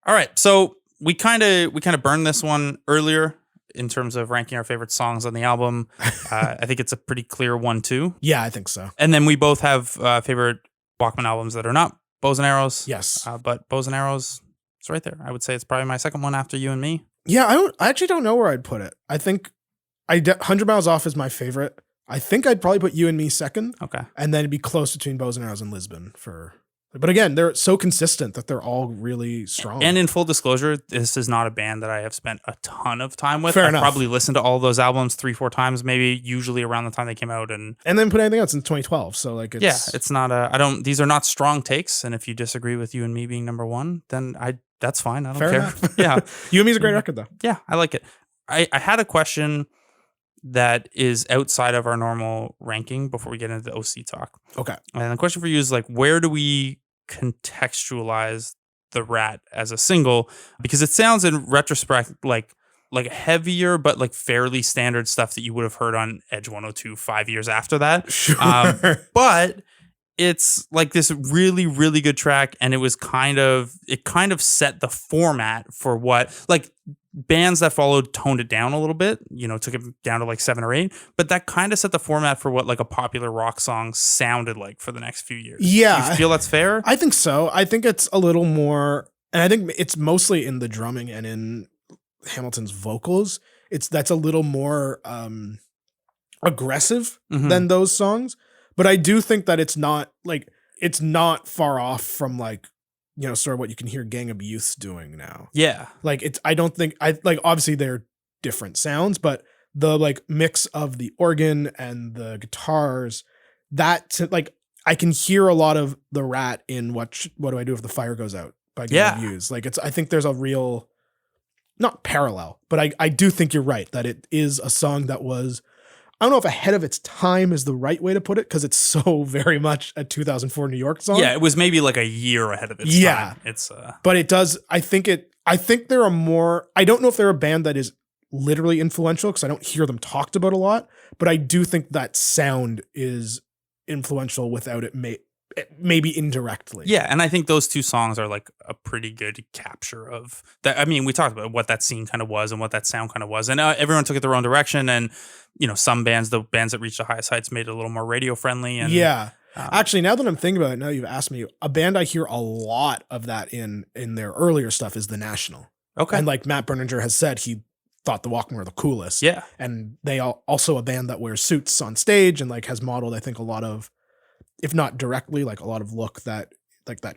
All right, so we kind of burned this one earlier in terms of ranking our favorite songs on the album. I think it's a pretty clear 1-2. Yeah, I think so. And then we both have favorite Walkman albums that are not Bows and Arrows. Yes. But Bows and Arrows, it's right there. I would say it's probably my second one after You and Me. Yeah, I actually don't know where I'd put it. I think 100 Miles Off is my favorite. I think I'd probably put You and Me second. Okay. And then it'd be close between Bows and Arrows and Lisbon for. But again, they're so consistent that they're all really strong. And in full disclosure, this is not a band that I have spent a ton of time with. Fair I've enough. probably listened to all those albums 3-4 times, maybe usually around the time they came out. And then put anything else in 2012. So like it's yeah, it's not these are not strong takes. And if you disagree with You and Me being number one, then that's fine. I don't fair care. enough. Yeah. You and Me's a great record though. Yeah, I like it. I had a question that is outside of our normal ranking before we get into the OC talk. Okay. And the question for you is like, where do we contextualize The Rat as a single? Because it sounds in retrospect like heavier, but like fairly standard stuff that you would have heard on Edge 102 5 years after that. Sure. But it's like this really, really good track, and it kind of set the format for what, like, bands that followed toned it down a little bit, took it down to like 7 or 8, but that kind of set the format for what like a popular rock song sounded like for the next few years. Yeah. Do you feel that's fair? I think so. I think it's a little more, and I think it's mostly in the drumming and in Hamilton's vocals. That's a little more aggressive than those songs. But I do think that it's not far off from like, sort of what you can hear Gang of Youths doing now. Yeah. Like obviously they're different sounds, but the like mix of the organ and the guitars, like I can hear a lot of the Rat in What Do I Do If the Fire Goes Out by Gang of Youths. Like I think there's a real, not parallel, but I do think you're right that it is a song that was, I don't know if ahead of its time is the right way to put it, because it's so very much a 2004 New York song. Yeah, it was maybe like a year ahead of its time. It's but it does. I think there are more. I don't know if they're a band that is literally influential, because I don't hear them talked about a lot. But I do think that sound is influential without it, maybe indirectly. Yeah, and I think those two songs are like a pretty good capture of that. I mean, we talked about what that scene kind of was and what that sound kind of was, and everyone took it their own direction. And some bands, the bands that reached the highest heights, made it a little more radio friendly. And actually, now that I'm thinking about it, now you've asked me, a band I hear a lot of that in their earlier stuff is The National. Okay, and like Matt Berninger has said, he thought the Walkmen were the coolest. Yeah, and they also a band that wears suits on stage and like has modeled, I think, a lot of, if not directly, like a lot of look that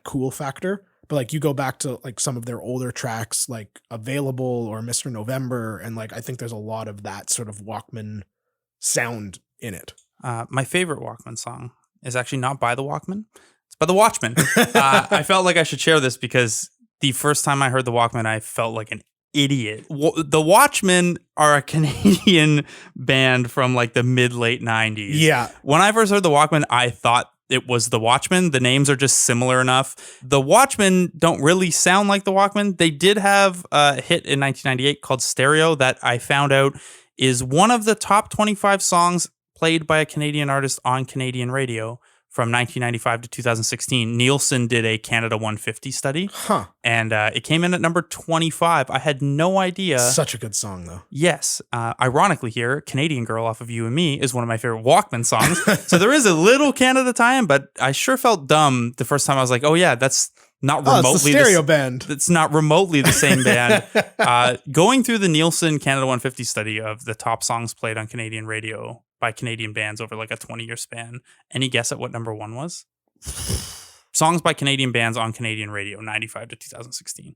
cool factor. But like you go back to like some of their older tracks, like Available or Mr. November, and like I think there's a lot of that sort of Walkman sound in it. My favorite Walkman song is actually not by the Walkmen; it's by the Watchmen. I felt like I should share this because the first time I heard the Walkmen, I felt like an idiot. The Watchmen are a Canadian band from like the mid-late 90s. Yeah. When I first heard the Walkmen, I thought it was the Watchmen. The names are just similar enough. The Watchmen don't really sound like the Walkmen. They did have a hit in 1998 called Stereo that I found out is one of the top 25 songs played by a Canadian artist on Canadian radio from 1995 to 2016. Nielsen did a Canada 150 study, and it came in at number 25. I had no idea. Such a good song, though. Yes. Ironically here, Canadian Girl off of You and Me is one of my favorite Walkman songs. So there is a little Canada tie-in, but I sure felt dumb the first time I was like, oh yeah, that's not remotely it's the stereo band. It's not remotely the same band. Going through the Nielsen Canada 150 study of the top songs played on Canadian radio by Canadian bands over like a 20-year span. Any guess at what number 1 was? Songs by Canadian bands on Canadian radio, 95 to 2016.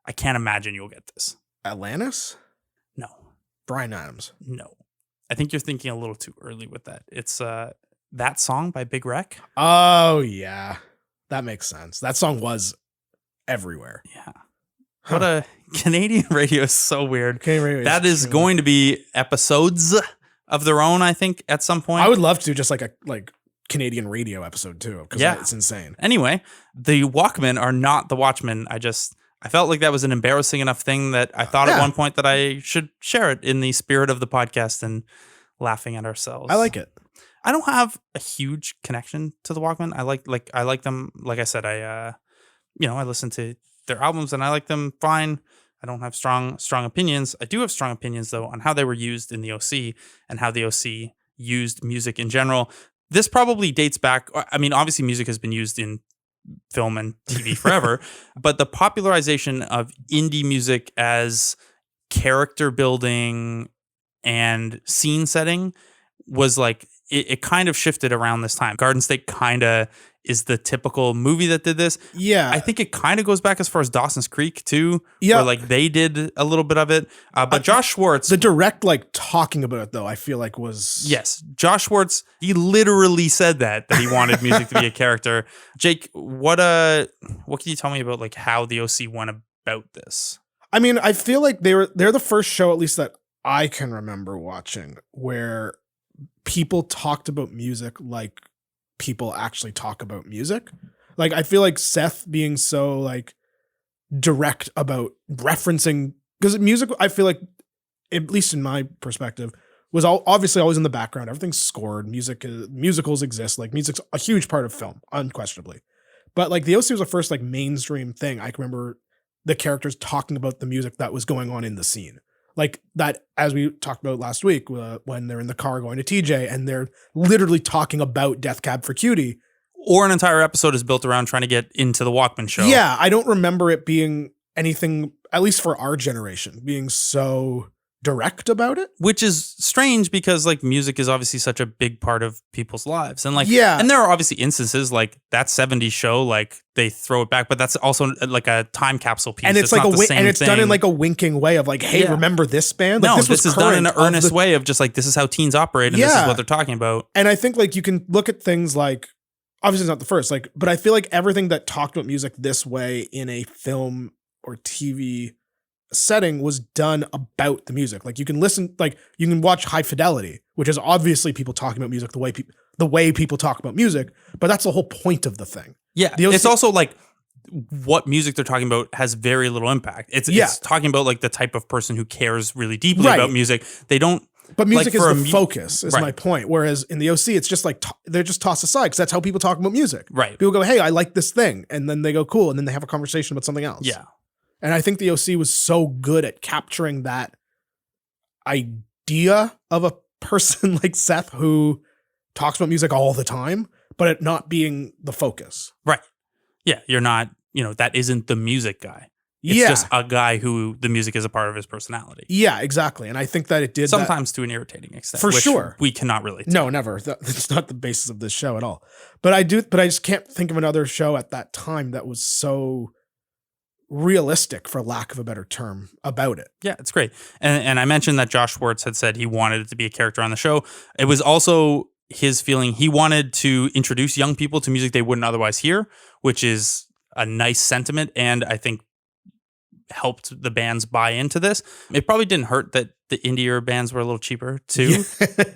I can't imagine you'll get this. Atlantis? No. Bryan Adams? No. I think you're thinking a little too early with that. It's That Song by Big Wreck. Oh, yeah. That makes sense. That song was everywhere. Yeah. What a Canadian radio is so weird. Canadian radio that is going to be episodes of their own, I think, at some point. I would love to do just like a Canadian radio episode too, because it's insane. Anyway, the Walkmen are not the Watchmen. I felt like that was an embarrassing enough thing that I thought at one point that I should share it in the spirit of the podcast and laughing at ourselves. I like it. I don't have a huge connection to the Walkmen. I like them. Like I said, I listen to their albums and I like them fine. I don't have strong opinions. I do have strong opinions, though, on how they were used in the OC and how the OC used music in general. This probably dates back. I mean, obviously, music has been used in film and TV forever, but the popularization of indie music as character building and scene setting was like, it kind of shifted around this time. Garden State kind of is the typical movie that did this. Yeah. I think it kind of goes back as far as Dawson's Creek too. Yeah. Where like they did a little bit of it. But Josh Schwartz. The direct like talking about it though, I feel like was. Yes. Josh Schwartz, he literally said that he wanted music to be a character. Jake, what can you tell me about like how the OC went about this? I mean, I feel like they're the first show, at least that I can remember watching, where people talked about music like people actually talk about music. Like, I feel like Seth being so like direct about referencing, because music, I feel like, at least in my perspective, was obviously always in the background. Everything's scored. Musicals exist. Like music's a huge part of film, unquestionably. But like the OC was the first like mainstream thing. I can remember the characters talking about the music that was going on in the scene. Like that, as we talked about last week, when they're in the car going to TJ and they're literally talking about Death Cab for Cutie. Or an entire episode is built around trying to get into the Walkman show. Yeah, I don't remember it being anything, at least for our generation, being so direct about it. Which is strange because like music is obviously such a big part of people's lives. And like, Yeah. and there are obviously instances like that 70s show, like they throw it back, but that's also like a time capsule piece. And it's like not the same and it's done thing. in like a winking way of like, hey, Yeah. remember this band? Like, No, was this is done in an current of earnest way of just like, this is how teens operate and this is Yeah. what they're talking about. And I think like you can look at things like, obviously it's not the first, like, but I feel like everything that talked about music this way in a film or TV setting was done about the music. Like you can listen, like you can watch High Fidelity, which is obviously people talking about music the way people talk about music, but that's the whole point of the thing. Yeah. The OC It's also like what music they're talking about has very little impact. It's talking about like the type of person who cares really deeply Right. about music. They don't. But music Like, for is a the focus, is Right. my point. Whereas in the OC, it's just like they're just tossed aside because that's how people talk about music. Right. People go, "Hey, I like this thing," and then they go, "Cool," and then they have a conversation about something else. Yeah. And I think the OC was so good at capturing that idea of a person like Seth who talks about music all the time, but it not being the focus. Right. Yeah. You're not, that isn't the music guy. It's Yeah. just a guy who the music is a part of his personality. Yeah, exactly. And I think that it did that- Sometimes to an irritating extent. For which sure. We cannot relate to. No, never. That's not the basis of this show at all. But I just can't think of another show at that time that was so realistic, for lack of a better term, about it. Yeah, it's great. And I mentioned that Josh Schwartz had said he wanted it to be a character on the show. It was also his feeling he wanted to introduce young people to music they wouldn't otherwise hear, which is a nice sentiment. And I think helped the bands buy into this. It probably didn't hurt that the indie bands were a little cheaper too.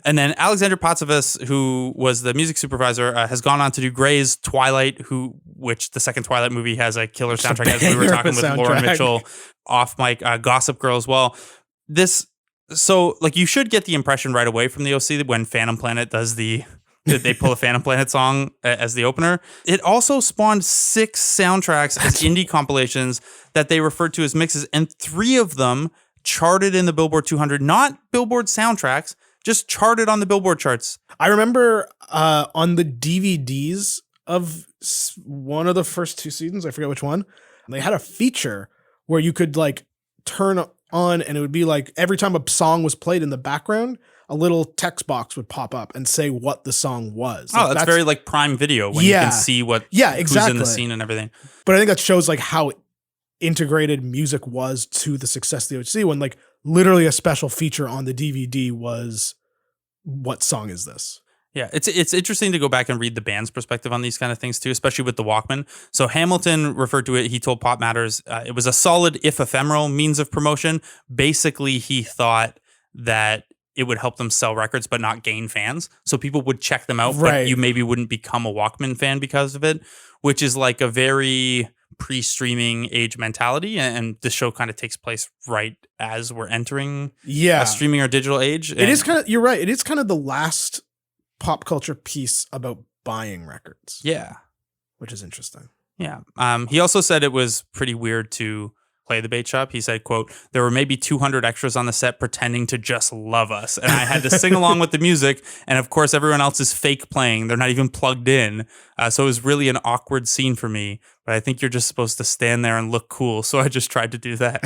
And then Alexander Patsivas, who was the music supervisor, has gone on to do Grey's Twilight, which the second Twilight movie has a killer soundtrack, as we were talking with Laura Mitchell off mic, Gossip Girl as well. So like you should get the impression right away from the OC that when Phantom Planet does they pull a Phantom Planet song as the opener. It also spawned 6 soundtracks as indie compilations that they referred to as mixes, and 3 of them charted in the Billboard 200, not Billboard soundtracks, just charted on the Billboard charts. I remember on the DVDs of one of the first 2 seasons, I forget which one, they had a feature where you could like turn on and it would be like every time a song was played in the background, a little text box would pop up and say what the song was. Oh, that's very like Prime Video when you can see who's in the scene and everything. But I think that shows like how integrated music was to the success of the OC when like literally a special feature on the DVD was what song is this? Yeah, it's interesting to go back and read the band's perspective on these kind of things too, especially with the Walkman. So Hamilton referred to it, he told Pop Matters, it was a solid, if ephemeral, means of promotion. Basically, he thought that it would help them sell records but not gain fans. So people would check them out, but you maybe wouldn't become a Walkman fan because of it, which is like a very pre-streaming age mentality. And this show kind of takes place right as we're entering a streaming or digital age. It is kind of, you're right, it is kind of the last pop culture piece about buying records. Yeah. Which is interesting. Yeah. He also said it was pretty weird to play the bait shop. He said, quote, "There were maybe 200 extras on the set pretending to just love us. And I had to sing along with the music. And of course, everyone else is fake playing. They're not even plugged in. So it was really an awkward scene for me. But I think you're just supposed to stand there and look cool. So I just tried to do that."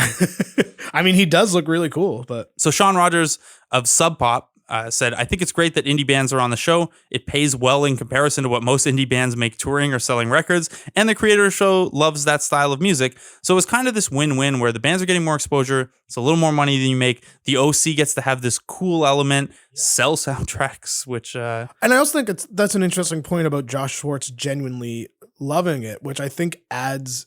I mean, he does look really cool, but. So Sean Rogers of Sub Pop said, "I think it's great that indie bands are on the show. It pays well in comparison to what most indie bands make touring or selling records. And the creator of the show loves that style of music. So it's kind of this win-win where the bands are getting more exposure. It's a little more money than you make. The OC gets to have this cool element, sell soundtracks, which... And I also think that's an interesting point about Josh Schwartz genuinely loving it, which I think adds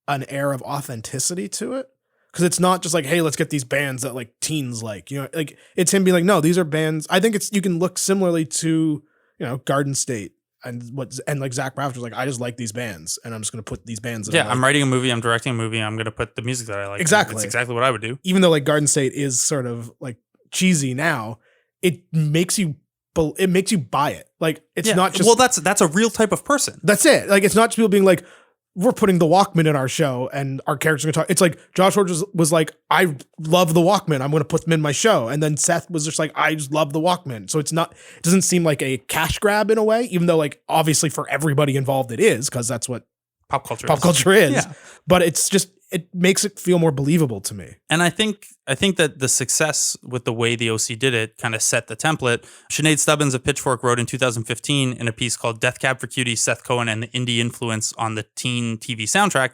an air of authenticity to it. Because it's not just like, hey, let's get these bands that like teens like, like it's him being like, no, these are bands. I think you can look similarly to, Garden State and like Zach Braff was like, I just like these bands and I'm just going to put these bands. Yeah, I'm writing a movie. I'm directing a movie. I'm going to put the music that I like. Exactly. It's exactly what I would do. Even though like Garden State is sort of like cheesy now, it makes you buy it. Like it's not just well, that's a real type of person. that's it. Like it's not just people being like, we're putting the Walkman in our show and our characters are gonna talk. It's like Josh George was like, I love the Walkman, I'm gonna put them in my show. And then Seth was just like, I just love the Walkman. So it doesn't seem like a cash grab in a way, even though like obviously for everybody involved it is, because that's what Pop culture is. Yeah. But it's just, it makes it feel more believable to me. And I think that the success with the way the OC did it kind of set the template. Sinead Stubbins of Pitchfork wrote in 2015 in a piece called Death Cab for Cutie, Seth Cohen and the Indie Influence on the Teen TV Soundtrack.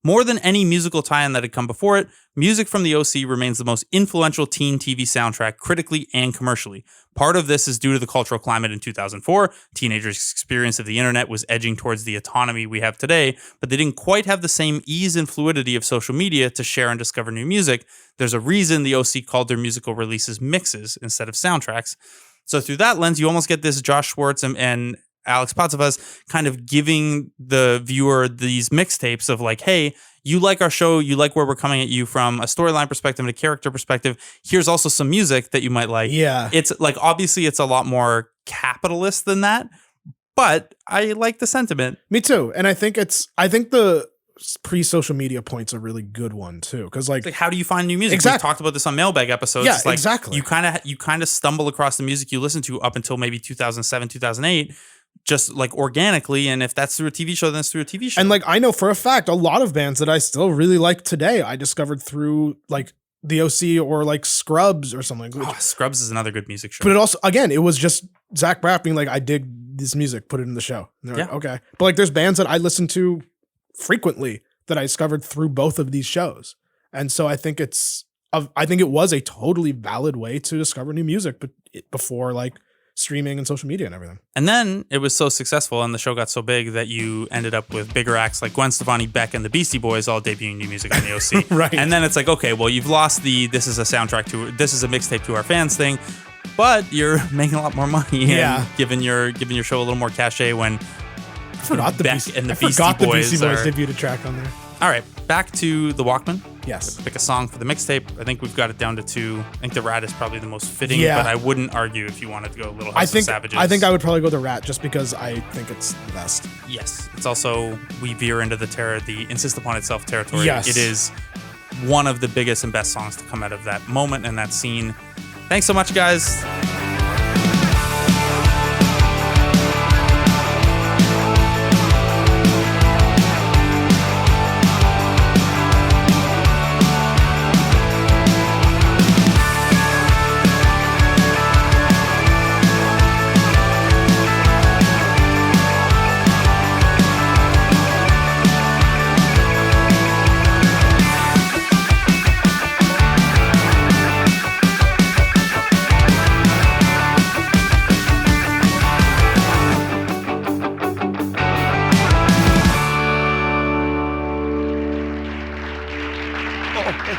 More than any musical tie-in that had come before it, music from the OC remains the most influential teen TV soundtrack critically and commercially. Part of this is due to the cultural climate in 2004. Teenagers' experience of the internet was edging towards the autonomy we have today, but they didn't quite have the same ease and fluidity of social media to share and discover new music. There's a reason the OC called their musical releases mixes instead of soundtracks. So through that lens, you almost get this Josh Schwartz and Alex Patsavas kind of giving the viewer these mixtapes of like, hey, you like our show, you like where we're coming at you from a storyline perspective and a character perspective. Here's also some music that you might like. Yeah. It's like, obviously it's a lot more capitalist than that, but I like the sentiment. Me too. And I think the pre-social media point's a really good one too. Because like how do you find new music? Exactly. We've talked about this on mailbag episodes. Yeah, it's like exactly. You kind of stumble across the music you listen to up until maybe 2007, 2008. Just like organically, and if that's through a TV show, then it's through a TV show. And like I know for a fact, a lot of bands that I still really like today, I discovered through like the OC or like Scrubs or something. Scrubs is another good music show. But it also, again, it was just Zach Braff being like, I dig this music, put it in the show. And they're like, okay. But like there's bands that I listen to frequently that I discovered through both of these shows. And so I think it was a totally valid way to discover new music, but before like streaming and social media and everything. And then it was so successful and the show got so big that you ended up with bigger acts like Gwen Stefani, Beck, and the Beastie Boys all debuting new music on the OC. Right. And then it's like, okay, well, you've lost this is a mixtape to our fans thing, but you're making a lot more money and giving your show a little more cachet when I forgot the Beck Beastie and the Beastie Boys debuted a track on there. All right, back to the Walkman. Yes. Pick a song for the mixtape. I think we've got it down to 2. I think the Rat is probably the most fitting, Yeah. but I wouldn't argue if you wanted to go a little House of Savages. I think I would probably go the Rat just because I think it's the best. Yes. It's also, we veer into the insist upon itself territory. Yes. It is one of the biggest and best songs to come out of that moment and that scene. Thanks so much, guys.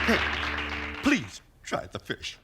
Hey, please try the fish.